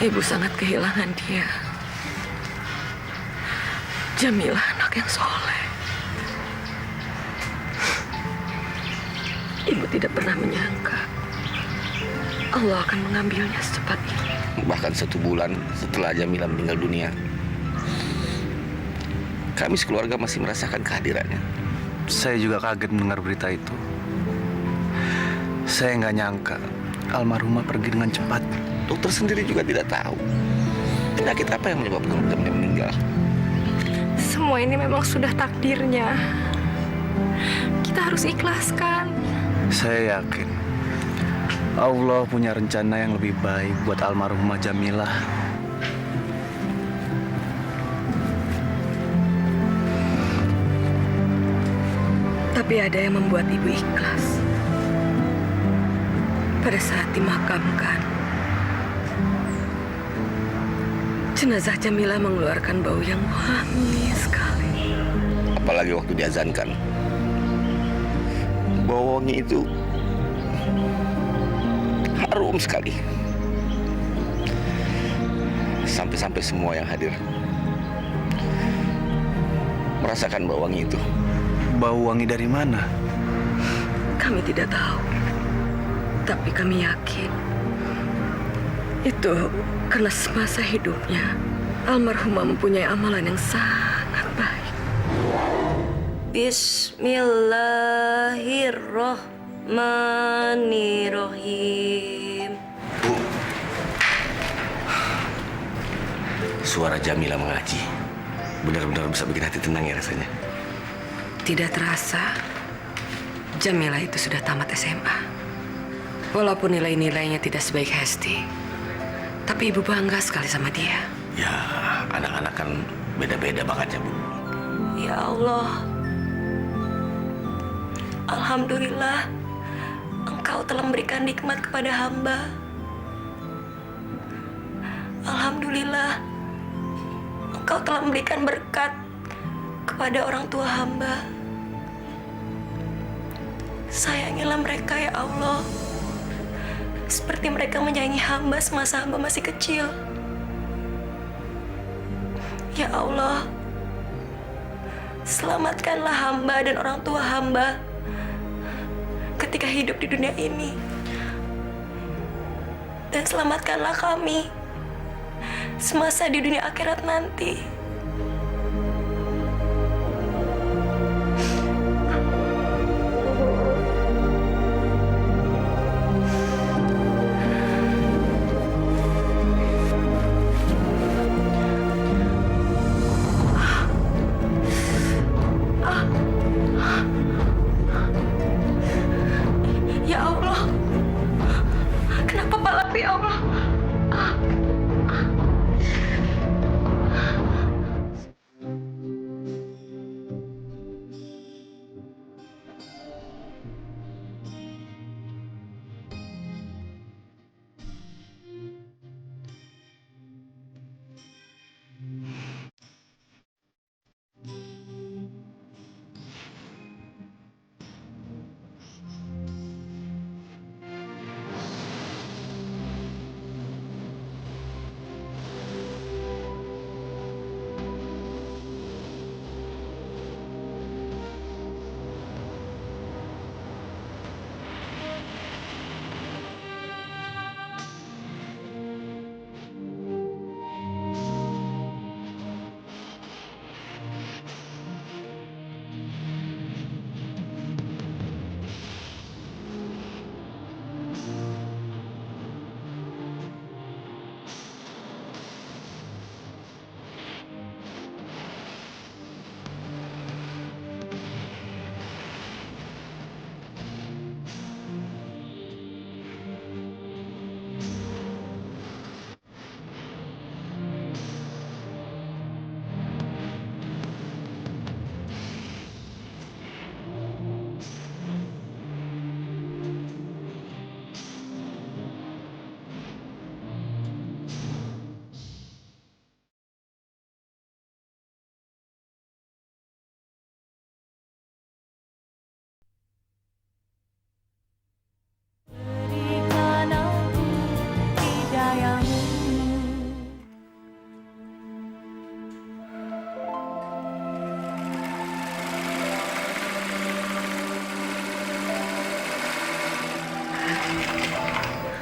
Ibu sangat kehilangan dia. Jamilah anak yang soleh. Ibu tidak pernah menyangka Allah akan mengambilnya secepat ini. Bahkan 1 bulan setelah Jamila meninggal dunia, kami sekeluarga masih merasakan kehadirannya. Saya juga kaget mendengar berita itu. Saya nggak nyangka almarhumah pergi dengan cepat. Dokter sendiri juga tidak tahu penyakit apa yang menyebabkan Jamila meninggal. Semua ini memang sudah takdirnya. Kita harus ikhlaskan. Saya yakin Allah punya rencana yang lebih baik buat almarhumah Jamilah. Tapi ada yang membuat ibu ikhlas. Pada saat dimakamkan, jenazah Jamila mengeluarkan bau yang wangi sekali. Apalagi waktu diazankan, bau wangi itu harum sekali. Sampai-sampai semua yang hadir merasakan bau wangi itu. Bau wangi dari mana? Kami tidak tahu. Tapi kami yakin itu karena semasa hidupnya almarhumah mempunyai amalan yang sangat baik. Bismillahirrahmanirrahim. Bu, suara Jamila mengaji benar-benar bisa bikin hati tenang ya rasanya. Tidak terasa, Jamila itu sudah tamat SMA. Walaupun nilai-nilainya tidak sebaik Hesti, tapi ibu bangga sekali sama dia. Ya, anak-anak kan beda-beda bakatnya, Bu. Ya Allah, Alhamdulillah, Engkau telah memberikan nikmat kepada hamba. Alhamdulillah, Engkau telah memberikan berkat kepada orang tua hamba. Sayangilah mereka ya Allah, seperti mereka menyayangi hamba semasa hamba masih kecil. Ya Allah, selamatkanlah hamba dan orang tua hamba ketika hidup di dunia ini. Dan selamatkanlah kami semasa di dunia akhirat nanti. Ya Allah, kenapa palaku ya Allah?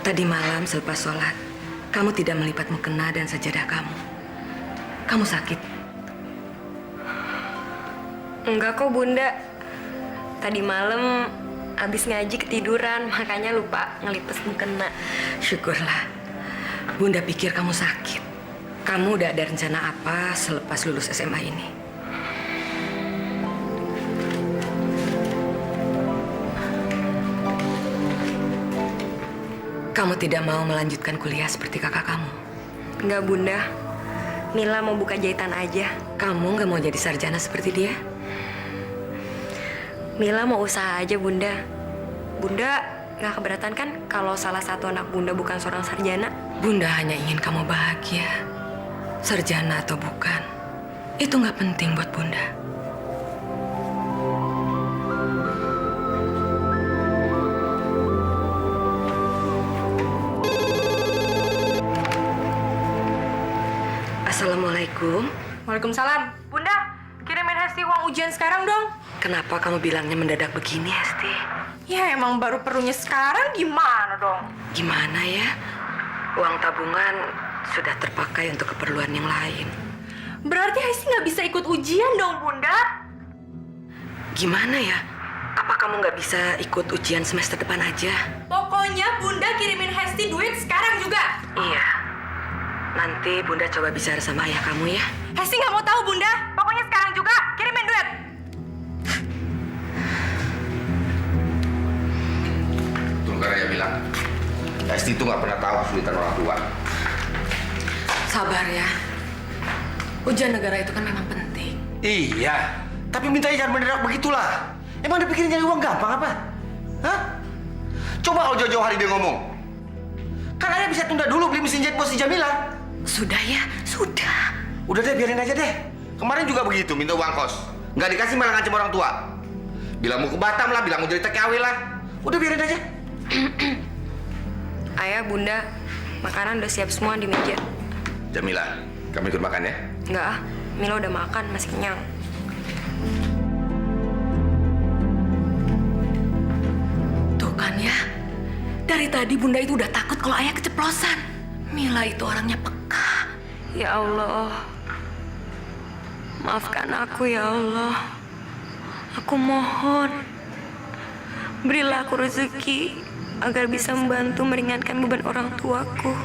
Tadi malam selepas sholat, kamu tidak melipat mukena dan sajadah kamu. Kamu sakit? Enggak kok Bunda. Tadi malam abis ngaji ketiduran, makanya lupa ngelipes mukena. Syukurlah. Bunda pikir kamu sakit. Kamu udah ada rencana apa selepas lulus SMA ini? Kamu tidak mau melanjutkan kuliah seperti kakak kamu? Enggak Bunda, Mila mau buka jahitan aja. Kamu nggak mau jadi sarjana seperti dia? Mila mau usaha aja Bunda. Bunda nggak keberatan kan kalau salah satu anak Bunda bukan seorang sarjana? Bunda hanya ingin kamu bahagia. Sarjana atau bukan, itu nggak penting buat Bunda. Assalamualaikum. Waalaikumsalam. Bunda, kirimin Hesti uang ujian sekarang dong. Kenapa kamu bilangnya mendadak begini, Hesti? Ya emang baru perlunya sekarang, gimana dong? Gimana ya? Uang tabungan sudah terpakai untuk keperluan yang lain. Berarti Hesti nggak bisa ikut ujian dong, Bunda? Gimana ya? Apa kamu nggak bisa ikut ujian semester depan aja? Pokoknya Bunda kirimin Hesti duit sekarang juga. Iya. Nanti Bunda coba bicara sama ayah kamu ya. Hesti nggak mau tahu, Bunda. Pokoknya sekarang juga kirimin duit. Tuh kan Raya bilang, Hesti itu nggak pernah tahu kesulitan orang tua. Sabar ya. Ujian negara itu kan memang penting. Iya, tapi mintanya jangan mendadak begitulah. Emang dia pikirin nyari uang gampang apa? Hah? Coba kalau jauh-jauh hari dia ngomong. Kan ayah bisa tunda dulu beli mesin jahit buat si Jamila. Sudah ya, sudah. Udah deh, biarin aja deh. Kemarin juga begitu, minta uang kos. Nggak dikasih malah ngancam orang tua. Bilang mau ke Batam lah, bilang mau jadi TKW lah. Udah biarin aja. Ayah, Bunda, makanan udah siap semua di meja. Jamila, kamu ikut makan ya? Enggak ah, Mila udah makan, masih kenyang. Tuh kan ya. Dari tadi Bunda itu udah takut kalau ayah keceplosan. Mila itu orangnya peka. Ya Allah, maafkan aku ya Allah. Aku mohon, berilah aku rezeki agar bisa membantu meringankan beban orang tuaku.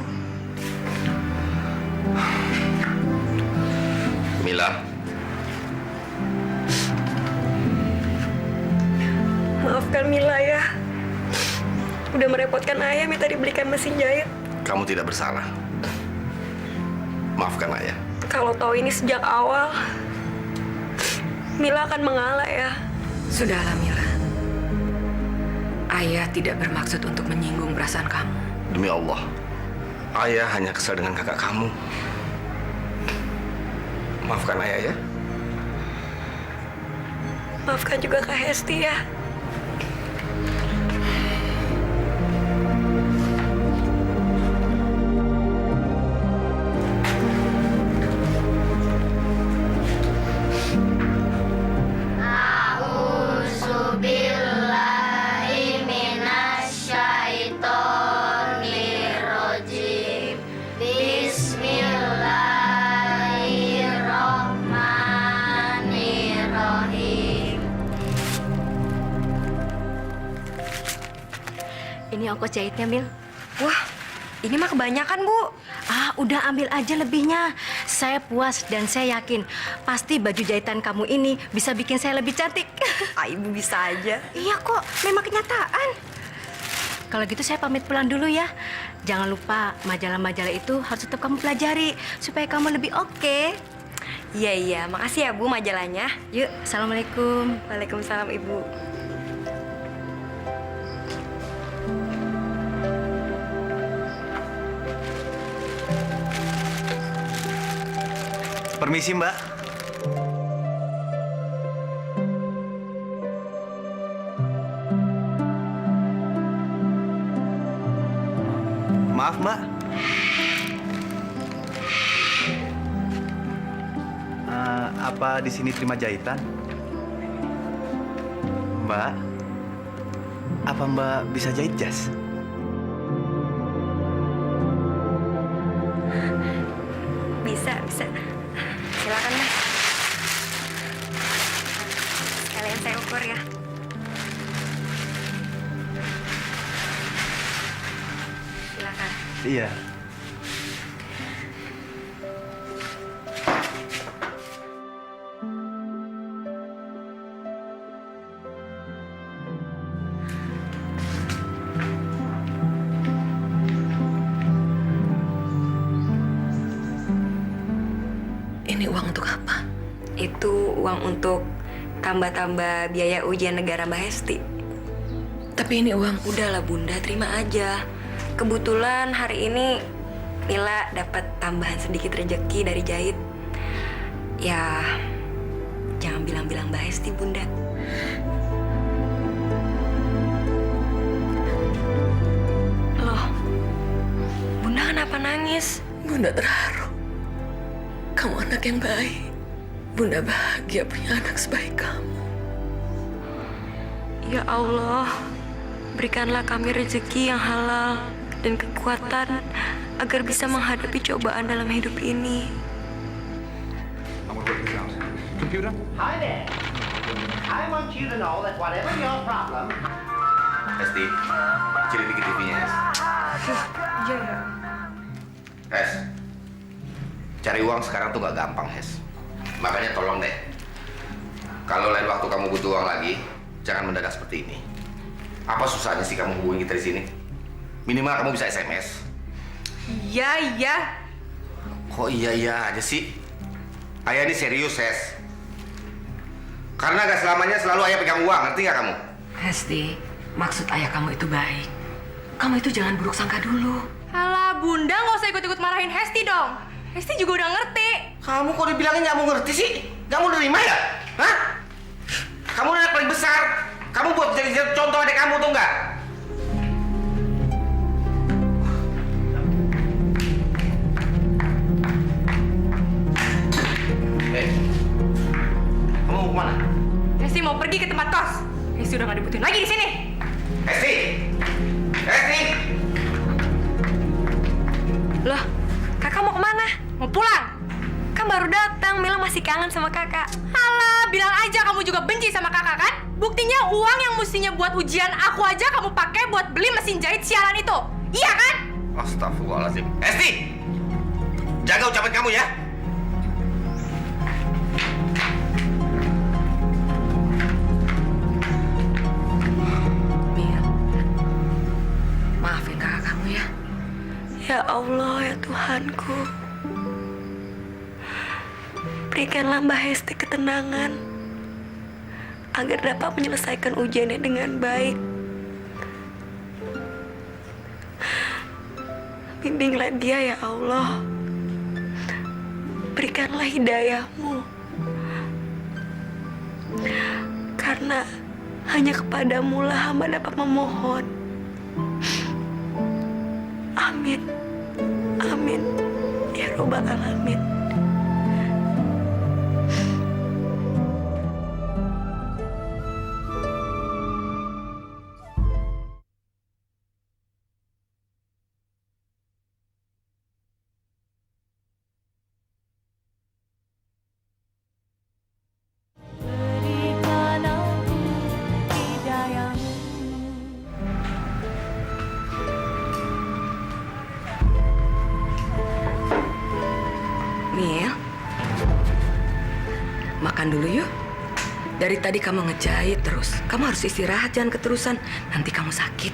Mila, Maafkan Mila ya. Udah merepotkan ayah minta dibelikan mesin jahit. kamu tidak bersalah. Maafkan ayah. Kalau tahu ini sejak awal, Mila akan mengalah ya. Sudahlah Mila. Ayah tidak bermaksud untuk menyinggung perasaan kamu. Demi Allah, ayah hanya kesal dengan kakak kamu. Maafkan ayah ya. Maafkan juga Kak Hesti ya. Ini ongkos jahitnya, Mil. Wah, ini mah kebanyakan, Bu. Ah, udah ambil aja lebihnya. Saya puas dan saya yakin pasti baju jahitan kamu ini bisa bikin saya lebih cantik. Ah, Ibu bisa aja. Iya kok, memang kenyataan. Kalau gitu saya pamit pulang dulu ya. Jangan lupa majalah-majalah itu harus tetap kamu pelajari supaya kamu lebih oke. Iya, makasih ya Bu majalahnya. Yuk, assalamualaikum. Waalaikumsalam Ibu. Permisi, Mbak. Maaf, Mbak. Apa di sini terima jahitan? Mbak, apa Mbak bisa jahit jas? ya. Silakan. Iya. Ini uang untuk apa? Itu uang untuk tambah-tambah biaya ujian negara Mbak Hesti. Tapi ini uang. Udahlah Bunda, terima aja. Kebetulan hari ini Mila dapat tambahan sedikit rejeki dari jahit. Ya, jangan bilang-bilang Mbak Hesti, Bunda. Loh, Bunda kenapa nangis? Bunda terharu. Kamu anak yang baik. Bunda bahagia punya anak sebaik kamu. Ya Allah, berikanlah kami rezeki yang halal dan kekuatan agar bisa menghadapi cobaan dalam hidup ini. Hi there. I want you to know that whatever your problem, Hesti, kecilin dikit TV-nya, Hes. Iya ya. Hes, cari uang sekarang tuh gak gampang, Hes. Makanya tolong deh, kalau lain waktu kamu butuh uang lagi, jangan mendadak seperti ini. Apa susahnya sih kamu hubungi kita di sini? Minimal kamu bisa SMS. Iya, iya. Kok iya aja sih? Ayah ini serius, Hes. Karena gak selamanya selalu ayah pegang uang, ngerti gak kamu? Hesti, maksud ayah kamu itu baik. Kamu itu jangan buruk sangka dulu. Alah, Bunda nggak usah ikut-ikut marahin Hesti dong. Hesti juga udah ngerti. Kamu kok dibilangin gak mau ngerti sih? Gak mau nerima ya? Hah? Kamu anak paling besar. Kamu buat jadi contoh adik kamu tuh nggak? Kamu mau kemana? Hesti mau pergi ke tempat kos. Hesti udah nggak dibutuhin lagi di sini. Hesti! Hesti! Loh, kakak mau kemana? Mau pulang. Kan baru datang, Mila masih kangen sama kakak. Alah, bilang aja kamu juga benci sama kakak kan? Buktinya uang yang mestinya buat ujian aku aja kamu pakai buat beli mesin jahit sialan itu. Iya kan? Astagfirullahaladzim. Hesti! Jaga ucapan kamu ya. Mil, maafin kakak kamu ya. Ya Allah, ya Tuhanku. Berikanlah Mbak Hesti ketenangan agar dapat menyelesaikan ujiannya dengan baik. Bimbinglah dia ya Allah. Berikanlah hidayah-Mu. Karena hanya kepadamu lah hamba dapat memohon. Amin. Amin. Ya Rabbal Alamin. Mil, makan dulu yuk. Dari tadi kamu ngejahit terus. Kamu harus istirahat, jangan keterusan. Nanti kamu sakit.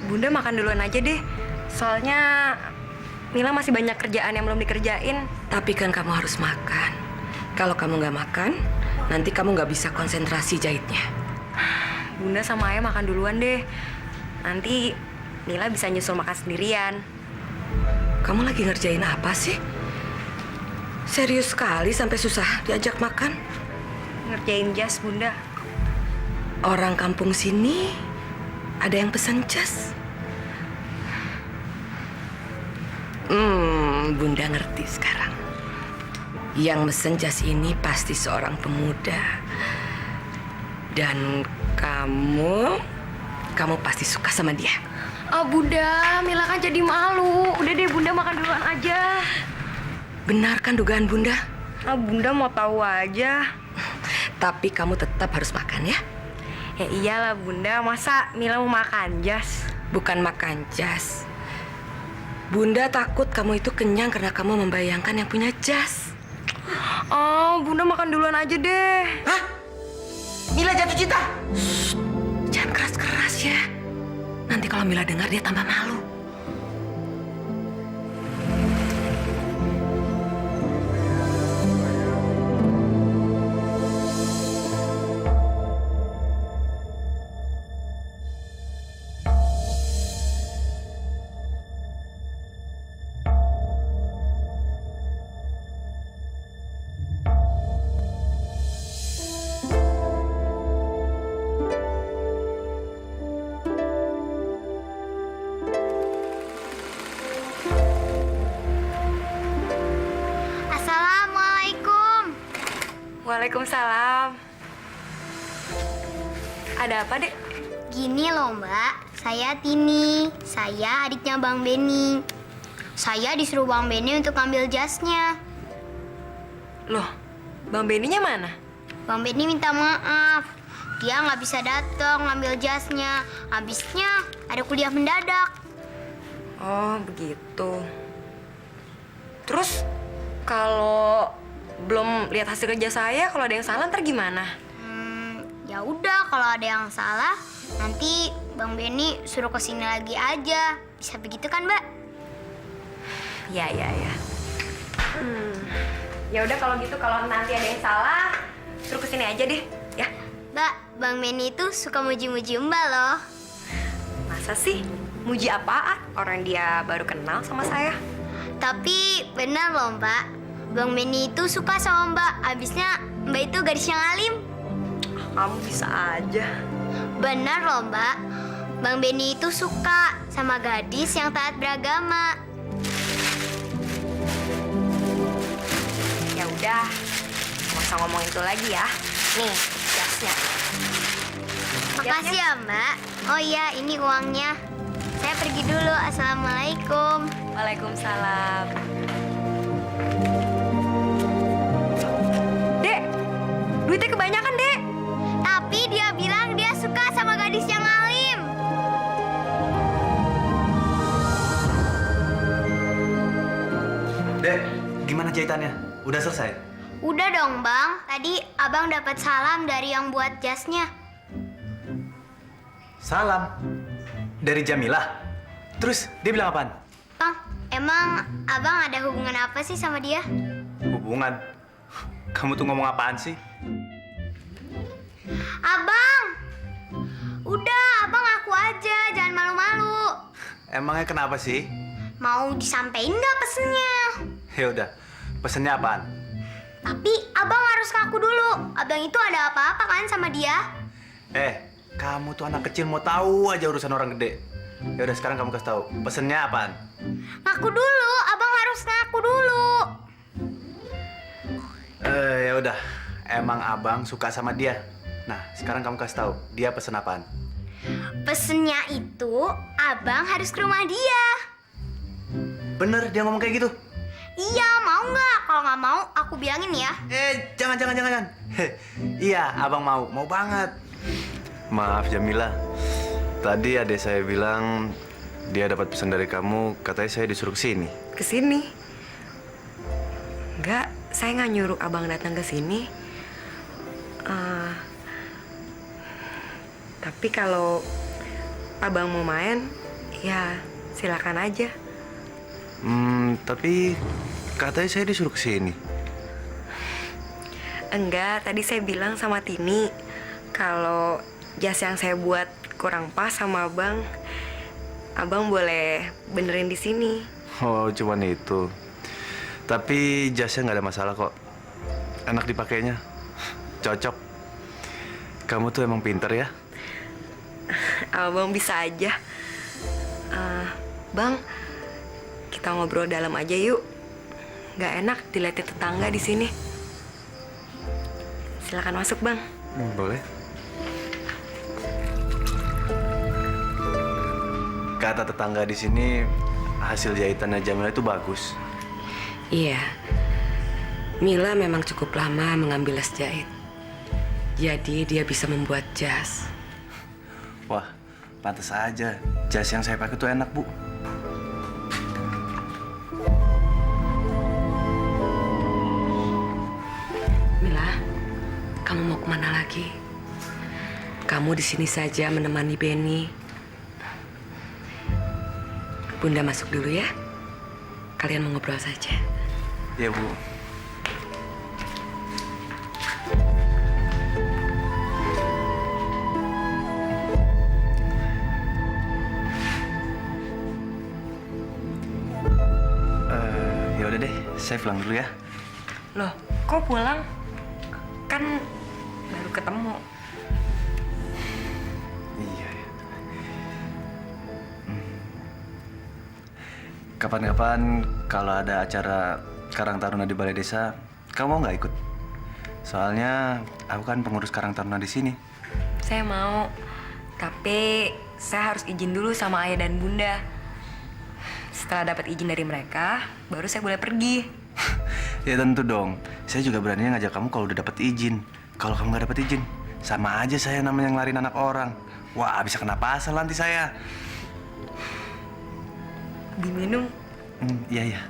Bunda makan duluan aja deh. Soalnya Mila masih banyak kerjaan yang belum dikerjain. Tapi kan kamu harus makan. Kalau kamu nggak makan, nanti kamu nggak bisa konsentrasi jahitnya. Bunda sama Ayah makan duluan deh. Nanti Mila bisa nyusul makan sendirian. Kamu lagi ngerjain apa sih? Serius sekali sampai susah diajak makan? Ngerjain jas, Bunda. Orang kampung sini ada yang pesan jas. Bunda ngerti sekarang. Yang mesen jas ini pasti seorang pemuda. Dan kamu pasti suka sama dia. Oh, Bunda, Mila kan jadi malu. Udah deh, Bunda makan duluan aja. Benar kan dugaan Bunda? Ah, Bunda mau tahu aja. Tapi kamu tetap harus makan ya. Ya iyalah Bunda, masa Mila mau makan jas? Bukan makan jas. Bunda takut kamu itu kenyang karena kamu membayangkan yang punya jas. Oh, Bunda makan duluan aja deh. Hah? Mila jatuh cinta? Jangan keras-keras ya. Nanti kalau Mila dengar dia tambah malu. Assalamualaikum. Waalaikumsalam. Ada apa, Dek? Gini loh Mbak, saya Tini. Saya adiknya Bang Benny. Saya disuruh Bang Benny untuk ngambil jasnya. Loh, Bang Benny-nya mana? Bang Benny minta maaf. Dia nggak bisa datang ngambil jasnya. Habisnya ada kuliah mendadak. Oh, begitu. Terus, kalau belum lihat hasil kerja saya, kalau ada yang salah ntar gimana? Ya udah, kalau ada yang salah, nanti Bang Benny suruh kesini lagi aja. Bisa begitu kan, Mbak? Ya. Ya udah kalau gitu, kalau nanti ada yang salah, suruh kesini aja deh, ya. Mbak, Bang Benny itu suka muji-muji Mbak loh. Masa sih? Muji apaan? Orang dia baru kenal sama saya. Tapi benar loh Mbak, Bang Benny itu suka sama Mbak. Abisnya Mbak itu gadis yang alim. Kamu bisa aja. Benar loh Mbak, Bang Benny itu suka sama gadis yang taat beragama. Ya udah, nggak usah ngomong itu lagi ya. Nih, jasnya. Makasih ya Mbak. Oh iya, ini uangnya. Saya pergi dulu. Assalamualaikum. Waalaikumsalam. Dek, duitnya kebanyakan, Dek. Tapi dia bilang dia suka sama gadis yang alim. Dek, gimana jahitannya? Udah selesai? Udah dong Bang, tadi Abang dapat salam dari yang buat jasnya. Salam. Dari Jamilah. Terus dia bilang apaan? Bang, emang Abang ada hubungan apa sih sama dia? Hubungan? Kamu tuh ngomong apaan sih? Abang! Udah, Abang aku aja, jangan malu-malu. Emangnya kenapa sih? Mau disampein nggak pesennya? Ya udah, pesennya apaan? Tapi Abang harus ngaku dulu. Abang itu ada apa-apa kan sama dia? Kamu tuh anak kecil mau tahu aja urusan orang gede. Ya udah sekarang kamu kasih tahu. Pesennya apaan? Ngaku dulu, Abang harus ngaku dulu. Ya udah. Emang abang suka sama dia. Nah, sekarang kamu kasih tahu. Dia pesen apaan? Pesennya itu Abang harus ke rumah dia. Bener dia ngomong kayak gitu? Iya, mau nggak? Kalau nggak mau, aku bilangin ya. Jangan. Iya, abang mau. Mau banget. Maaf Jamila. Tadi adik saya bilang dia dapat pesan dari kamu, katanya saya disuruh kesini. Kesini? Enggak, saya nggak nyuruh abang datang ke sini. Tapi kalau abang mau main, ya silakan aja. Tapi katanya saya disuruh kesini. Enggak, tadi saya bilang sama Tini kalau jas yang saya buat kurang pas sama abang boleh benerin di sini. Oh, cuman itu. Tapi jasnya nggak ada masalah kok. Enak dipakainya. Cocok. Kamu tuh emang pinter ya. Abang bisa aja. Bang, kita ngobrol dalam aja yuk. Nggak enak dilihatin tetangga di sini. Silakan masuk, Bang. Boleh. Kata tetangga di sini hasil jahitannya Jamila itu bagus. Iya. Mila memang cukup lama mengambil les jahit. Jadi dia bisa membuat jas. Wah, pantas aja. Jas yang saya pakai tuh enak, Bu. Mila, kamu mau kemana lagi? Kamu di sini saja menemani Benny. Bunda masuk dulu ya. Kalian mau ngobrol saja. Iya, Bu. Ya udah deh, saya pulang dulu ya. Loh, kok pulang? Kan baru ketemu. Iya. Kapan-kapan kalau ada acara Karang Taruna di Balai Desa, kamu mau nggak ikut? Soalnya aku kan pengurus Karang Taruna di sini. Saya mau, tapi saya harus izin dulu sama ayah dan bunda. Setelah dapat izin dari mereka, baru saya boleh pergi. Ya tentu dong. Saya juga beraninya ngajak kamu kalau udah dapat izin. Kalau kamu nggak dapat izin, sama aja saya namanya ngelarin anak orang. Wah, bisa kena pasal nanti saya. Diminum. Iya, iya.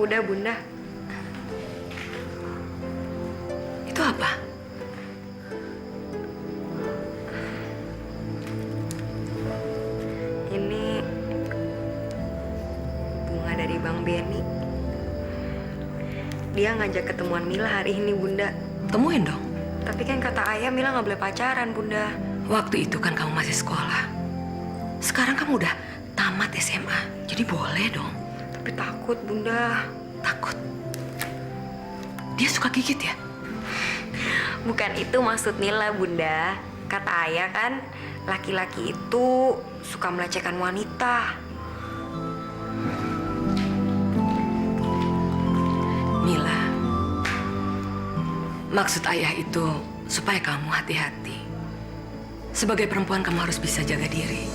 Udah, Bunda. Itu apa? Ini bunga dari Bang Benny. Dia ngajak ketemuan Mila hari ini, Bunda. Temuin dong. Tapi kan kata ayah Mila nggak boleh pacaran, Bunda. Waktu itu kan kamu masih sekolah. Sekarang kamu udah tamat SMA. Jadi boleh dong. Tapi takut, Bunda. Takut? Dia suka gigit ya? Bukan itu maksud Mila, Bunda. Kata ayah kan, laki-laki itu suka melecehkan wanita. Mila, maksud ayah itu supaya kamu hati-hati. Sebagai perempuan kamu harus bisa jaga diri.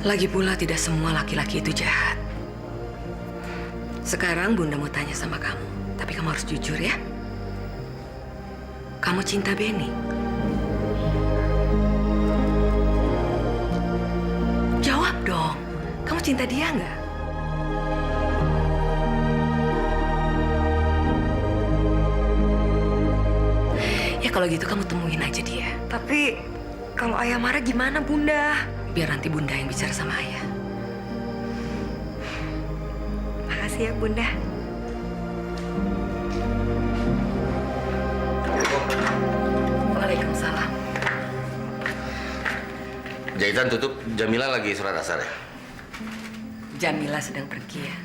Lagi pula tidak semua laki-laki itu jahat. Sekarang Bunda mau tanya sama kamu, tapi kamu harus jujur ya. Kamu cinta Benny? Jawab dong, kamu cinta dia nggak? Ya kalau gitu kamu temuin aja dia. Tapi kalau ayah marah gimana, Bunda? Biar nanti Bunda yang bicara sama ayah. Makasih ya, Bunda. Waalaikumsalam. Jahitan tutup, Jamila lagi surat asar ya? Jamila sedang pergi ya.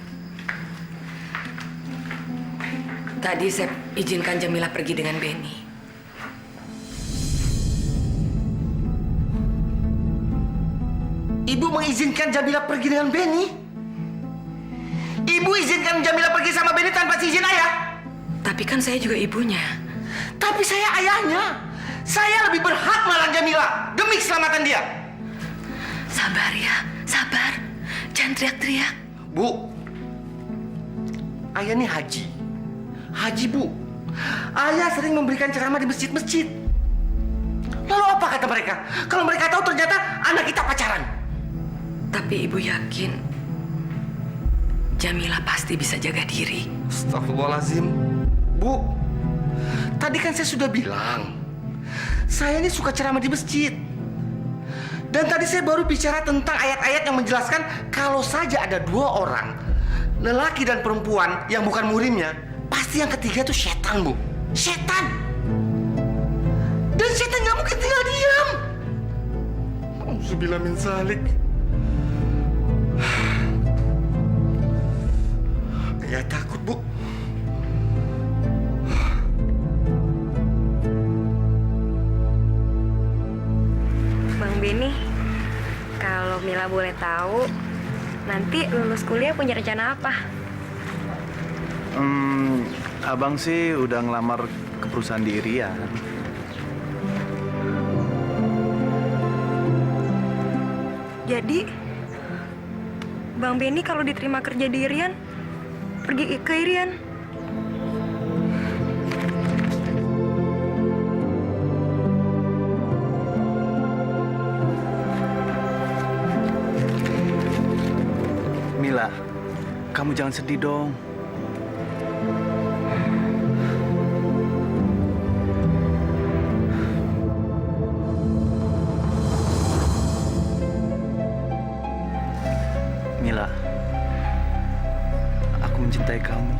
Tadi saya izinkan Jamila pergi dengan Benny. Ibu mengizinkan Jamila pergi dengan Benny? Ibu izinkan Jamila pergi sama Benny tanpa izin ayah? Tapi kan saya juga ibunya. Tapi saya ayahnya. Saya lebih berhak melarang Jamila demi keselamatan dia. Sabar ya, sabar. Jangan teriak-teriak. Bu, ayah ini haji. Haji, Bu. Ayah sering memberikan ceramah di masjid-masjid. Lalu apa kata mereka? Kalau mereka tahu ternyata anak kita pacaran. Tapi ibu yakin Jamila pasti bisa jaga diri. Astagfirullahaladzim. Bu, tadi kan saya sudah bilang, saya ini suka ceramah di masjid. Dan tadi saya baru bicara tentang ayat-ayat yang menjelaskan kalau saja ada dua orang, lelaki dan perempuan yang bukan murimnya, pasti yang ketiga itu setan, Bu. Setan. Dan setan nggak mungkin tinggal diam. Auzubillah min zalik. Ya takut, Bu. Bang Benny, kalau Mila boleh tahu, nanti lulus kuliah punya rencana apa? Abang sih udah ngelamar ke perusahaan di Irian. Jadi, Bang Benny kalau diterima kerja di Irian, pergi ke Irian. Mila, kamu jangan sedih dong. Mila, aku mencintai kamu.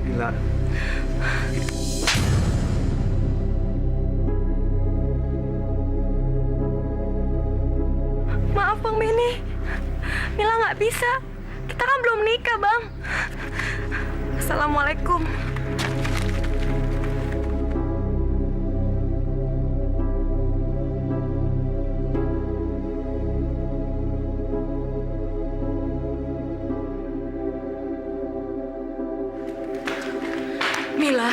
Mila, Maaf Bang Benny, Mila nggak bisa. Kita kan belum nikah, Bang. Assalamualaikum. Mila.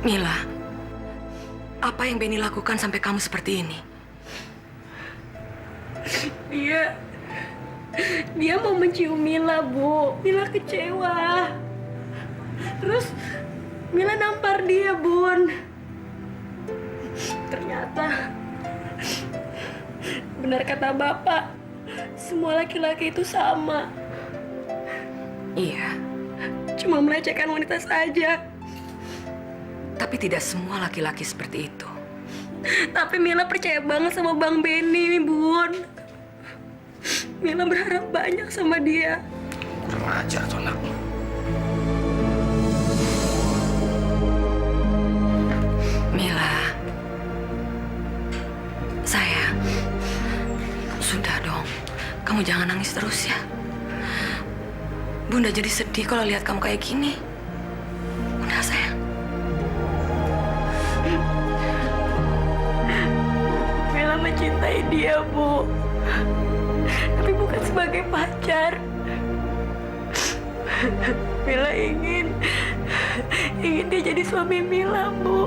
Mila, apa yang Benny lakukan sampai kamu seperti ini? Dia mau mencium Mila, Bu. Mila kecewa. Terus Mila nampar dia, Bun. Ternyata benar kata Bapak, semua laki-laki itu sama. Iya, Cuma melecehkan wanita saja. tapi tidak semua laki-laki seperti itu. Tapi Mila percaya banget sama Bang Benny, Bun. Mila berharap banyak sama dia. Kurang ajar tuh anak. Mila, sayang, Kamu jangan nangis terus ya. Bunda jadi sedih kalau lihat kamu kayak gini. Udah sayang. Mila mencintai dia, Bu. Tapi bukan sebagai pacar. Mila ingin dia jadi suami Mila, Bu.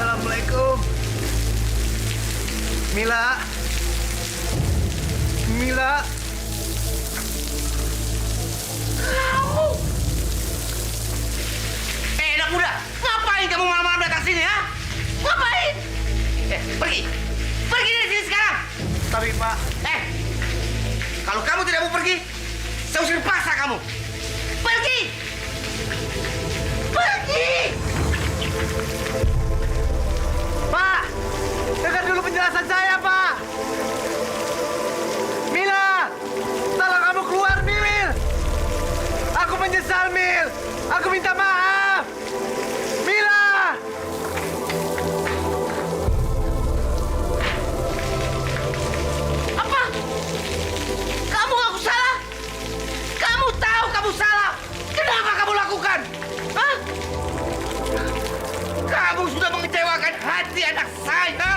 Assalamualaikum. Mila. Mila. Kamu! Anak muda, ngapain kamu malam-malam datang sini, ha? Ngapain? Pergi! Pergi dari sini sekarang! Tapi Pak, Kalau kamu tidak mau pergi, saya usir paksa kamu. Pergi! Pergi! Pak, dengar dulu penjelasan saya, Pak. Mila, tolong kamu keluar, Mil. Aku menyesal, Mil. Aku minta maaf. Mila. Apa? Kamu ngaku salah? Kamu tahu kamu salah. Kenapa kamu lakukan? Hah? Kamu sudah mengecewakan hati anak saya.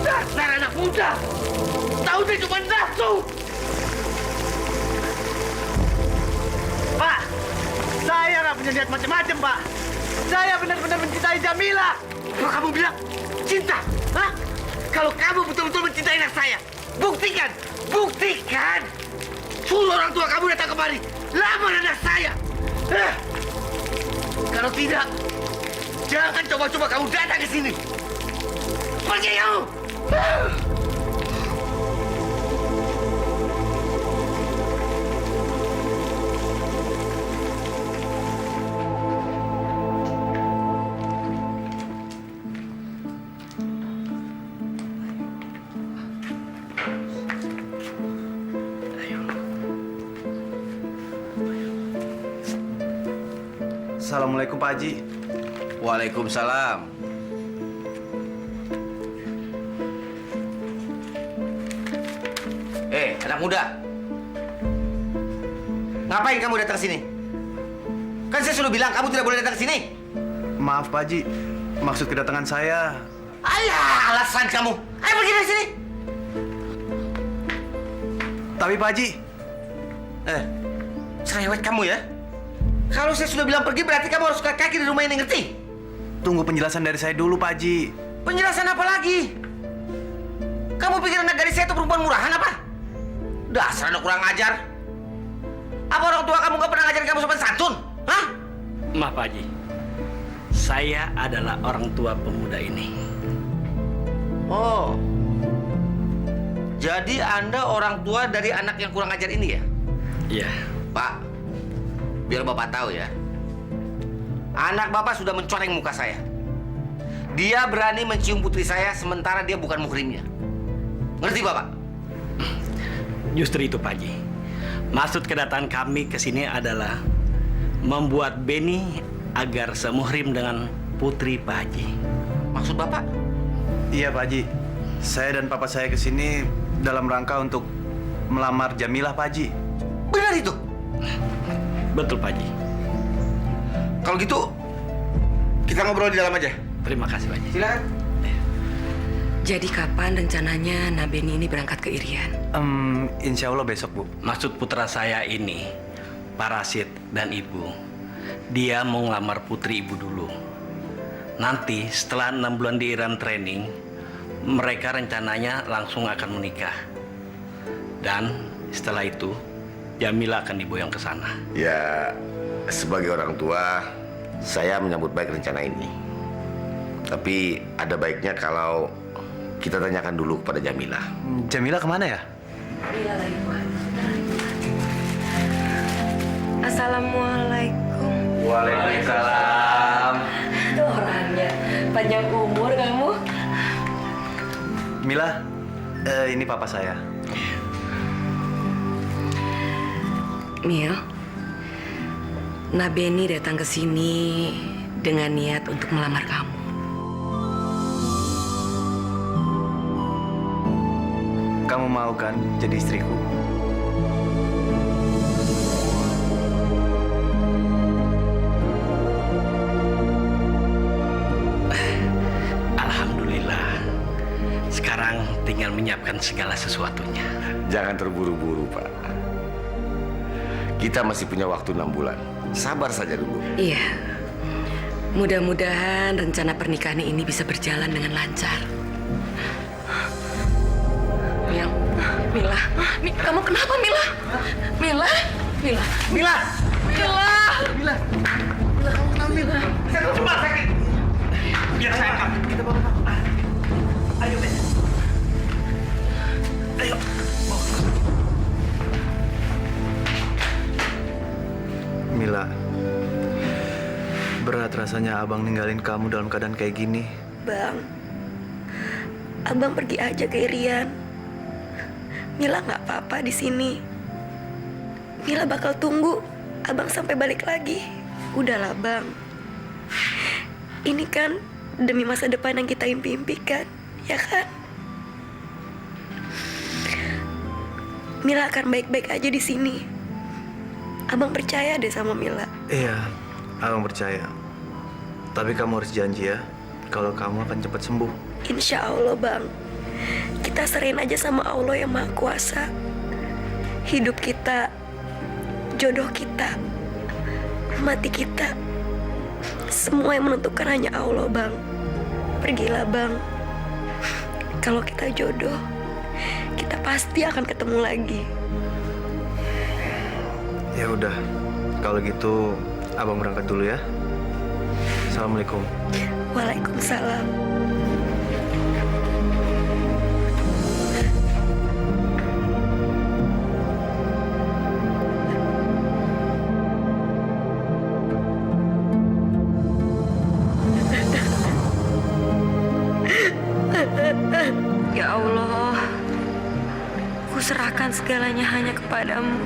Dasar anak muda. Tahu dia cuma nafsu. Pak, saya nggak punya niat macam-macam, Pak. Saya benar-benar mencintai Jamila. Kalau kamu bilang cinta, hah? Kalau kamu betul-betul mencintai anak saya, buktikan, buktikan. Suruh orang tua kamu datang kemari, lamar anak saya. Kalau tidak, jangan coba-coba kamu datang ke sini. Pergi kamu. Assalamualaikum, Pak Haji. Waalaikumsalam. Anak muda. Ngapain kamu datang sini? Kan saya sudah bilang kamu tidak boleh datang sini. Maaf, Pak Haji. Maksud kedatangan saya... Alah, alasan kamu. Ayo pergi dari sini. Tapi, Pak Haji... Cerewet kamu ya. Kalau saya sudah bilang pergi, berarti kamu harus kaki di rumah ini, ngerti? Tunggu penjelasan dari saya dulu, Pak Haji. Penjelasan apa lagi? Kamu pikir anak gadis saya itu perempuan murahan apa? Dasar anak kurang ajar. Apa orang tua kamu gak pernah ngajarin kamu sopan santun? Hah? Maaf, Pak Haji. Saya adalah orang tua pemuda ini. Oh. Jadi Anda orang tua dari anak yang kurang ajar ini ya? Iya. Pak, biar Bapak tahu ya. Anak Bapak sudah mencoreng muka saya. Dia berani mencium putri saya sementara dia bukan muhrimnya. Ngerti Bapak? Justru itu, Pak Haji. Maksud kedatangan kami ke sini adalah membuat Benny agar semuhrim dengan putri Pak Haji. Maksud Bapak? Iya, Pak Haji. Saya dan papa saya ke sini dalam rangka untuk melamar Jamilah, Pak Haji. Benar itu? Betul, Pak Haji. Kalau gitu, kita ngobrol di dalam aja. Terima kasih, Pak Haji. Silakan. Jadi kapan rencananya Nabeni ini berangkat ke Irian? Insya Allah besok, Bu. Maksud putra saya ini, Parasit dan Ibu, dia mau ngelamar putri Ibu dulu. Nanti setelah 6 bulan di Iran training, mereka rencananya langsung akan menikah. Dan setelah itu, Jamila akan diboyong ke sana. Ya, sebagai orang tua, saya menyambut baik rencana ini. Tapi ada baiknya kalau kita tanyakan dulu kepada Jamila. Jamila kemana ya? Iya lagi, Pak. Assalamualaikum. Waalaikumsalam. Itu orangnya. Panjang umur kamu. Mila, ini papa saya. Mil, Nabeni datang ke sini dengan niat untuk melamar kamu. Kamu mau kan jadi istriku? Alhamdulillah. Sekarang tinggal menyiapkan segala sesuatunya. Jangan terburu-buru, Pak. Kita masih punya waktu 6 bulan. Sabar saja dulu. Iya. Mudah-mudahan rencana pernikahan ini bisa berjalan dengan lancar. Mil, Mila, kamu kenapa Mila? Mila, Mila, Mila! Mila. Mila! Mila, kamu kenapa, Mila? Saya tahu cuma sakit. Biar saya angkat. Kita bawa kamu. Ayo, Ben. Ayo. Mila, berat rasanya abang ninggalin kamu dalam keadaan kayak gini. Bang, abang pergi aja ke Irian. Mila nggak apa-apa di sini. Mila bakal tunggu abang sampai balik lagi. Udahlah bang. Ini kan demi masa depan yang kita impi-impikan, ya kan? Mila akan baik-baik aja di sini. Abang percaya deh sama Mila. Iya, abang percaya. Tapi kamu harus janji ya, kalau kamu akan cepat sembuh. Insya Allah bang. Kita serahin aja sama Allah yang Maha Kuasa. Hidup kita, jodoh kita, mati kita, semua yang menentukan hanya Allah bang. Pergilah bang. Kalau kita jodoh, kita pasti akan ketemu lagi. Ya udah, kalau gitu abang berangkat dulu ya. Assalamualaikum. Waalaikumsalam. Ya Allah, ku serahkan segalanya hanya kepadamu.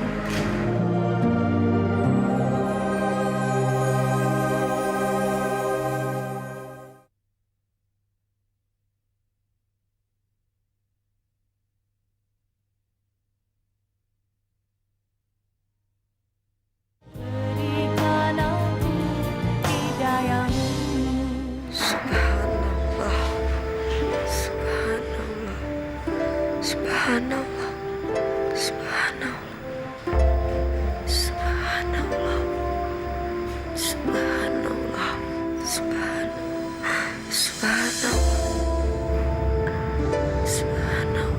Subhanallah, subhanallah, subhanallah, subhanallah, subhanallah, subhanallah, subhanallah.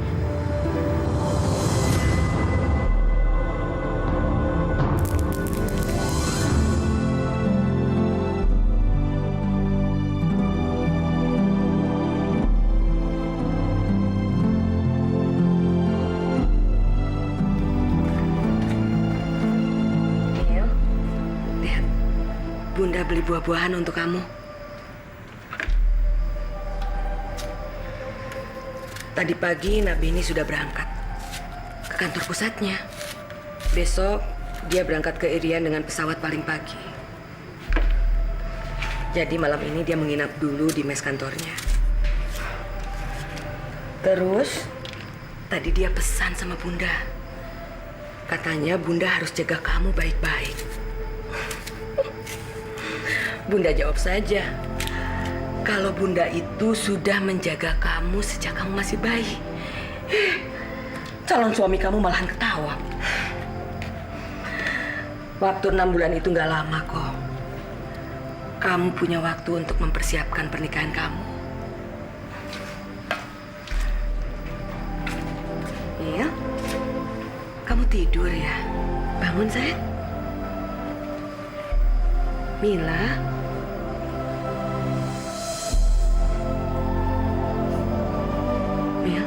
Lihat, Bunda beli buah-buahan untuk kamu. Tadi pagi Nabeni sudah berangkat ke kantor pusatnya. Besok dia berangkat ke Irian dengan pesawat paling pagi. Jadi malam ini dia menginap dulu di mes kantornya. Terus tadi dia pesan sama Bunda. Katanya Bunda harus jaga kamu baik-baik. Bunda jawab saja, kalau Bunda itu sudah menjaga kamu sejak kamu masih bayi. Calon suami kamu malahan ketawa. Waktu 6 bulan itu nggak lama kok. Kamu punya waktu untuk mempersiapkan pernikahan kamu. Iya? Kamu tidur ya? Bangun, sayang. Mila. Mil.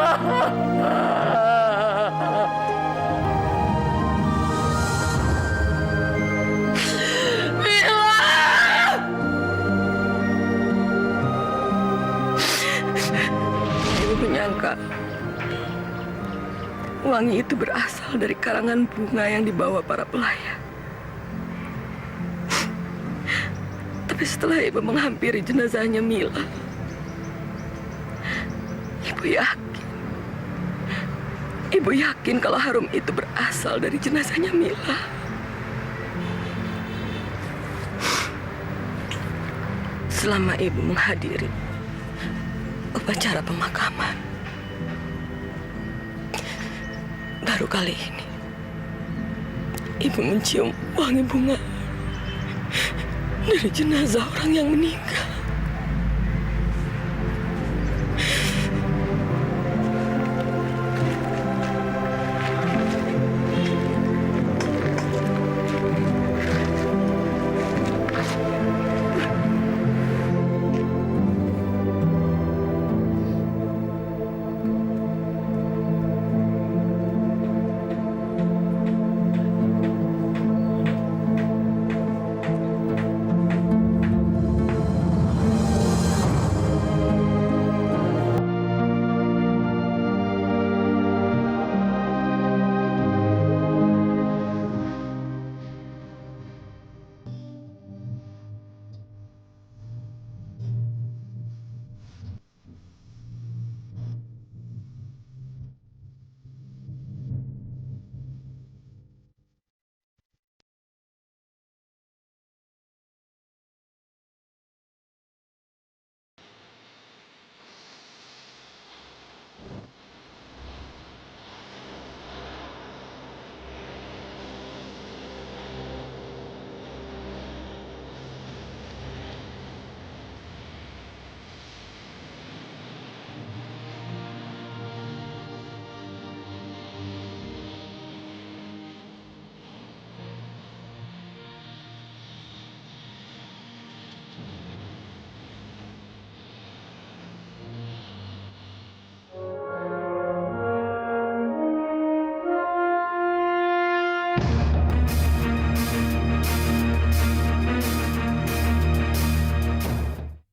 Ibu menyangka wangi itu berasal dari karangan bunga yang dibawa para pelayat. Tapi setelah ibu menghampiri jenazahnya Mila, Ibu yakin kalau harum itu berasal dari jenazahnya Mila. Selama ibu menghadiri upacara pemakaman, baru kali ini ibu mencium wangi bunga dari jenazah orang yang meninggal.